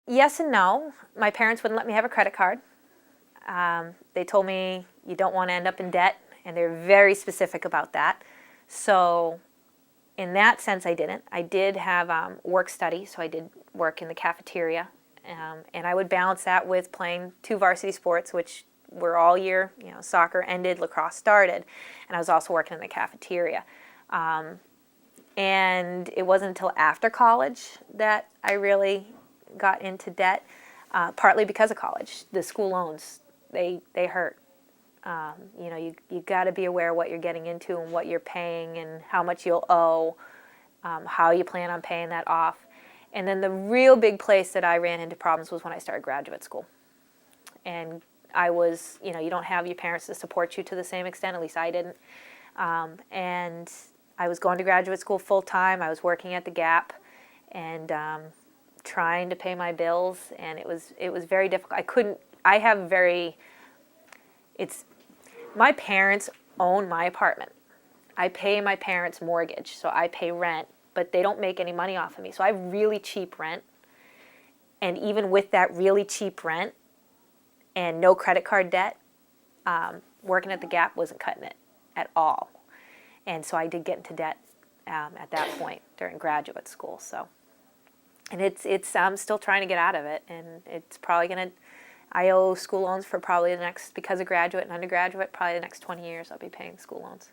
Yes and no. My parents wouldn't let me have a credit card. They told me you don't want to end up in debt, and they're very specific about that. So in that sense, I didn't. I did have work study, so I did work in the cafeteria, and I would balance that with playing 2 varsity sports, which were all year. You know, soccer ended, lacrosse started, and I was also working in the cafeteria. And it wasn't until after college that I really got into debt, partly because of college. The school loans, they hurt. You know, you got to be aware of what you're getting into and what you're paying and how much you'll owe, how you plan on paying that off. And then the real big place that I ran into problems was when I started graduate school. And I was, you know, you don't have your parents to support you to the same extent, at least I didn't. And I was going to graduate school full time. I was working at the Gap and trying to pay my bills, and it was very difficult. I couldn't. I have very. It's my parents own my apartment. I pay my parents' mortgage, so I pay rent, but they don't make any money off of me. So I have really cheap rent, and even with that really cheap rent and no credit card debt, working at the Gap wasn't cutting it at all. And so I did get into debt at that point during graduate school. So, and it's I'm still trying to get out of it, and it's probably gonna. I owe school loans for probably the next, because of graduate and undergraduate, probably the next 20 years I'll be paying school loans.